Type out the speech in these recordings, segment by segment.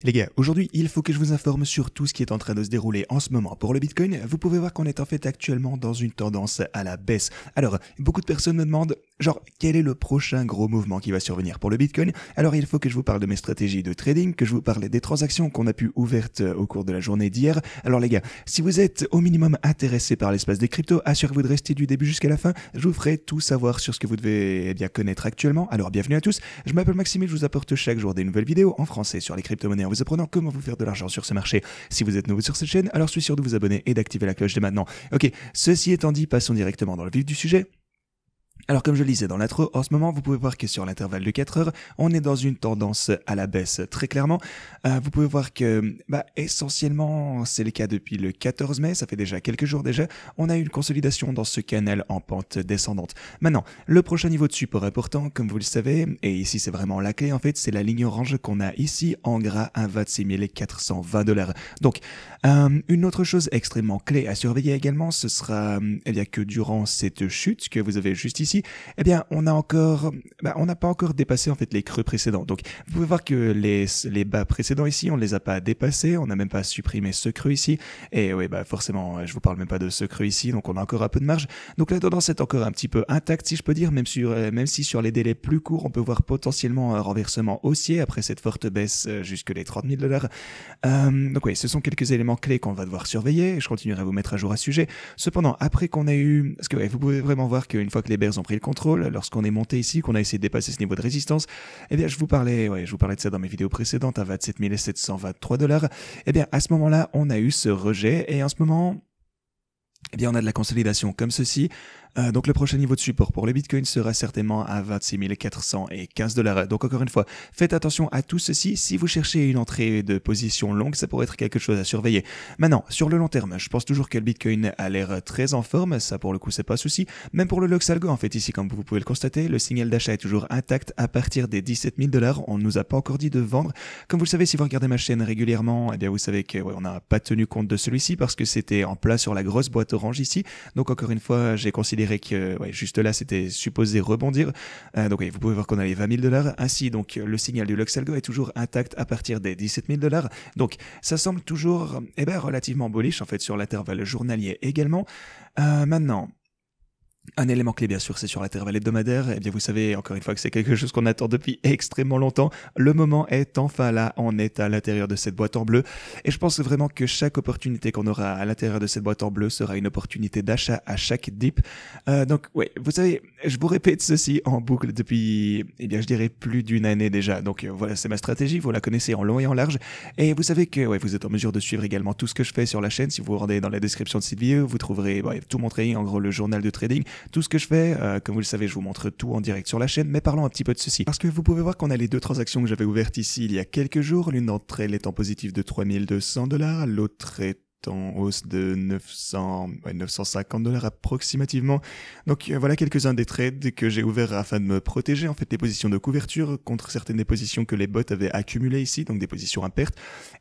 Les gars, aujourd'hui, il faut que je vous informe sur tout ce qui est en train de se dérouler en ce moment pour le Bitcoin. Vous pouvez voir qu'on est en fait actuellement dans une tendance à la baisse. Alors, beaucoup de personnes me demandent, genre, quel est le prochain gros mouvement qui va survenir pour le Bitcoin? Alors, il faut que je vous parle de mes stratégies de trading, que je vous parle des transactions qu'on a pu ouvertes au cours de la journée d'hier. Alors les gars, si vous êtes au minimum intéressé par l'espace des cryptos, assurez-vous de rester du début jusqu'à la fin. Je vous ferai tout savoir sur ce que vous devez bien connaître actuellement. Alors, bienvenue à tous. Je m'appelle Maxime et je vous apporte chaque jour des nouvelles vidéos en français sur les crypto-monnaies en vous apprenant comment vous faire de l'argent sur ce marché. Si vous êtes nouveau sur cette chaîne, alors je suis sûr de vous abonner et d'activer la cloche dès maintenant. Ok, ceci étant dit, passons directement dans le vif du sujet. Alors comme je le disais dans l'intro, en ce moment vous pouvez voir que sur l'intervalle de 4 heures, on est dans une tendance à la baisse très clairement. Vous pouvez voir que essentiellement c'est le cas depuis le 14 mai, ça fait déjà quelques jours déjà, on a eu une consolidation dans ce canal en pente descendante. Maintenant, le prochain niveau de support important, comme vous le savez, et ici c'est vraiment la clé en fait, c'est la ligne orange qu'on a ici en gras à 26 420 $. Donc une autre chose extrêmement clé à surveiller également, ce sera que durant cette chute que vous avez juste ici, on n'a pas encore dépassé en fait les creux précédents. Donc, vous pouvez voir que les bas précédents ici, on ne les a pas dépassés, on n'a même pas supprimé ce creux ici. Et oui, forcément, je vous parle même pas de ce creux ici, donc on a encore un peu de marge. Donc la tendance est encore un petit peu intacte, si je peux dire, même si sur les délais plus courts, on peut voir potentiellement un renversement haussier après cette forte baisse jusque les 30 000 $. Donc oui, ce sont quelques éléments clés qu'on va devoir surveiller. Je continuerai à vous mettre à jour à ce sujet. Cependant, après qu'on a eu, parce que vous pouvez vraiment voir qu'une fois que les bears ont pris le contrôle, lorsqu'on est monté ici, qu'on a essayé de dépasser ce niveau de résistance, je vous parlais de ça dans mes vidéos précédentes à 27 723 $. À ce moment-là, on a eu ce rejet et en ce moment, on a de la consolidation comme ceci. Donc le prochain niveau de support pour le Bitcoin sera certainement à 26 415 $. Donc encore une fois, faites attention à tout ceci. Si vous cherchez une entrée de position longue, ça pourrait être quelque chose à surveiller. Maintenant, sur le long terme, je pense toujours que le Bitcoin a l'air très en forme. Ça pour le coup, c'est pas souci. Même pour le Lux Algo, en fait, ici, comme vous pouvez le constater, le signal d'achat est toujours intact à partir des 17 000 $. On ne nous a pas encore dit de vendre. Comme vous le savez, si vous regardez ma chaîne régulièrement, vous savez que on n'a pas tenu compte de celui-ci parce que c'était en plat sur la grosse boîte orange ici. Donc encore une fois, j'ai considéré que juste là c'était supposé rebondir. Donc vous pouvez voir qu'on a les 20 000 $. Ainsi donc le signal du Lux Algo est toujours intact à partir des 17 000 $. Donc ça semble toujours relativement bullish en fait sur l'intervalle journalier également. Maintenant, un élément clé, bien sûr, c'est sur l'intervalle hebdomadaire. Vous savez, encore une fois, que c'est quelque chose qu'on attend depuis extrêmement longtemps. Le moment est enfin là. On est à l'intérieur de cette boîte en bleu. Et je pense vraiment que chaque opportunité qu'on aura à l'intérieur de cette boîte en bleu sera une opportunité d'achat à chaque dip. Donc, vous savez, je vous répète ceci en boucle depuis, je dirais plus d'une année déjà. Donc, voilà, c'est ma stratégie. Vous la connaissez en long et en large. Et vous savez que, vous êtes en mesure de suivre également tout ce que je fais sur la chaîne. Si vous vous rendez dans la description de cette vidéo, vous trouverez tout mon trading, en gros, le journal de trading. Tout ce que je fais, comme vous le savez, je vous montre tout en direct sur la chaîne, mais parlons un petit peu de ceci. Parce que vous pouvez voir qu'on a les deux transactions que j'avais ouvertes ici il y a quelques jours. L'une d'entre elles est en positif de 3200 $, l'autre est en hausse de 950 $ approximativement. Donc voilà quelques-uns des trades que j'ai ouverts afin de me protéger en fait des positions de couverture contre certaines des positions que les bots avaient accumulées ici, donc des positions à perte.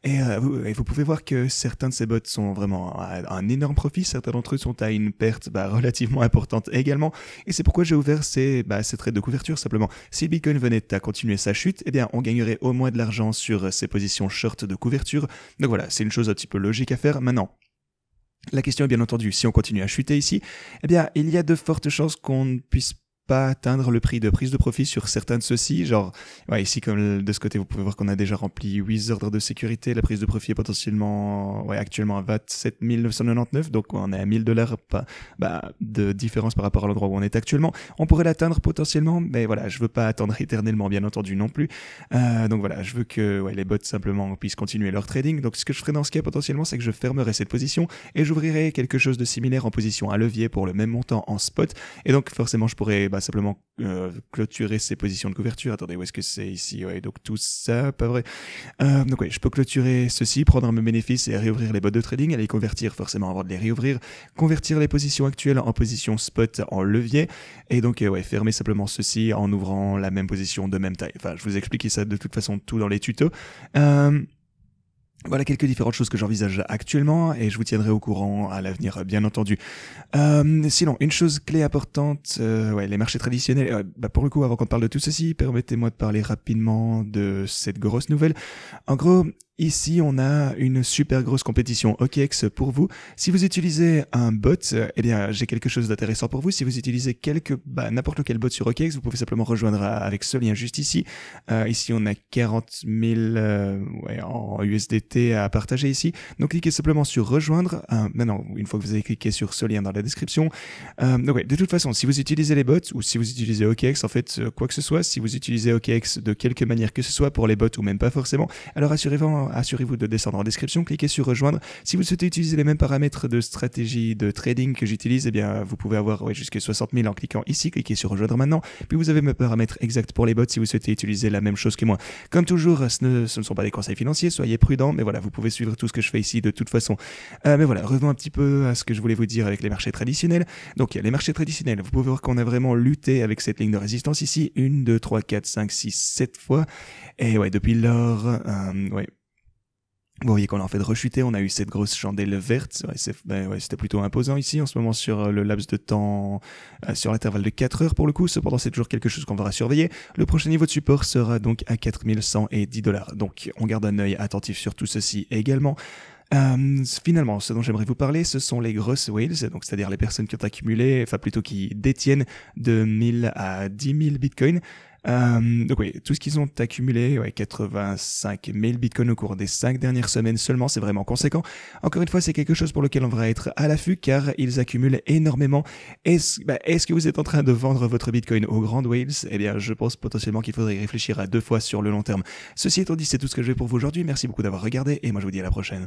Et vous pouvez voir que certains de ces bots sont vraiment à un énorme profit, certains d'entre eux sont à une perte relativement importante également. Et c'est pourquoi j'ai ouvert ces trades de couverture simplement. Si Bitcoin venait à continuer sa chute, on gagnerait au moins de l'argent sur ces positions short de couverture. Donc voilà, c'est une chose un petit peu logique à faire. Maintenant, la question est bien entendu, si on continue à chuter ici, il y a de fortes chances qu'on ne puisse pas atteindre le prix de prise de profit sur certains de ceux-ci, genre ici comme de ce côté vous pouvez voir qu'on a déjà rempli 8 ordres de sécurité, la prise de profit est potentiellement actuellement à 27 999, donc on est à 1000 $ de différence par rapport à l'endroit où on est actuellement. On pourrait l'atteindre potentiellement, mais voilà, je veux pas attendre éternellement bien entendu non plus. Donc voilà, je veux que les bots simplement puissent continuer leur trading. Donc ce que je ferai dans ce cas potentiellement, c'est que je fermerai cette position et j'ouvrirai quelque chose de similaire en position à levier pour le même montant en spot. Et donc forcément je pourrais simplement clôturer ces positions de couverture. Attendez, où est-ce que c'est ici? Donc tout ça, pas vrai. Donc je peux clôturer ceci, prendre mes bénéfices et réouvrir les bots de trading, et les convertir forcément avant de les réouvrir, convertir les positions actuelles en position spot en levier, et donc fermer simplement ceci en ouvrant la même position de même taille. Enfin, je vous ai expliqué ça de toute façon tout dans les tutos. Voilà quelques différentes choses que j'envisage actuellement et je vous tiendrai au courant à l'avenir, bien entendu. Sinon, une chose clé importante, les marchés traditionnels. Pour le coup, avant qu'on parle de tout ceci, permettez-moi de parler rapidement de cette grosse nouvelle. En gros, Ici, on a une super grosse compétition OKX pour vous. Si vous utilisez un bot, eh bien, j'ai quelque chose d'intéressant pour vous. Si vous utilisez n'importe lequel bot sur OKX, vous pouvez simplement rejoindre avec ce lien juste ici. Ici, on a 40 000 en USDT à partager ici. Donc, cliquez simplement sur rejoindre. Maintenant, une fois que vous avez cliqué sur ce lien dans la description. De toute façon, si vous utilisez les bots ou si vous utilisez OKX, en fait, quoi que ce soit, si vous utilisez OKX de quelque manière que ce soit pour les bots ou même pas forcément, alors assurez-vous de descendre en description, cliquez sur rejoindre. Si vous souhaitez utiliser les mêmes paramètres de stratégie de trading que j'utilise, eh bien, vous pouvez avoir jusqu'à 60 000 en cliquant ici, cliquez sur rejoindre maintenant. Puis vous avez mes paramètres exacts pour les bots si vous souhaitez utiliser la même chose que moi. Comme toujours, ce ne sont pas des conseils financiers, soyez prudents, mais voilà, vous pouvez suivre tout ce que je fais ici de toute façon. Mais voilà, revenons un petit peu à ce que je voulais vous dire avec les marchés traditionnels. Donc, les marchés traditionnels, vous pouvez voir qu'on a vraiment lutté avec cette ligne de résistance ici, 1, 2, 3, 4, 5, 6, 7 fois. Et depuis lors, vous voyez qu'on a en fait rechuté, on a eu cette grosse chandelle verte, c'était plutôt imposant ici en ce moment sur le laps de temps, sur l'intervalle de 4 heures pour le coup, cependant c'est toujours quelque chose qu'on devra surveiller. Le prochain niveau de support sera donc à 4110 $, donc on garde un œil attentif sur tout ceci également. Finalement, ce dont j'aimerais vous parler, ce sont les grosses whales, donc c'est-à-dire les personnes qui ont accumulé, enfin plutôt qui détiennent de 1000 à 10 000 bitcoins. Donc oui, tout ce qu'ils ont accumulé, 85 000 bitcoins au cours des 5 dernières semaines seulement, c'est vraiment conséquent. Encore une fois, c'est quelque chose pour lequel on devra être à l'affût car ils accumulent énormément. Est-ce que vous êtes en train de vendre votre bitcoin aux grandes whales? Eh bien, je pense potentiellement qu'il faudrait y réfléchir à 2 fois sur le long terme. Ceci étant dit, c'est tout ce que je vais pour vous aujourd'hui. Merci beaucoup d'avoir regardé et moi je vous dis à la prochaine.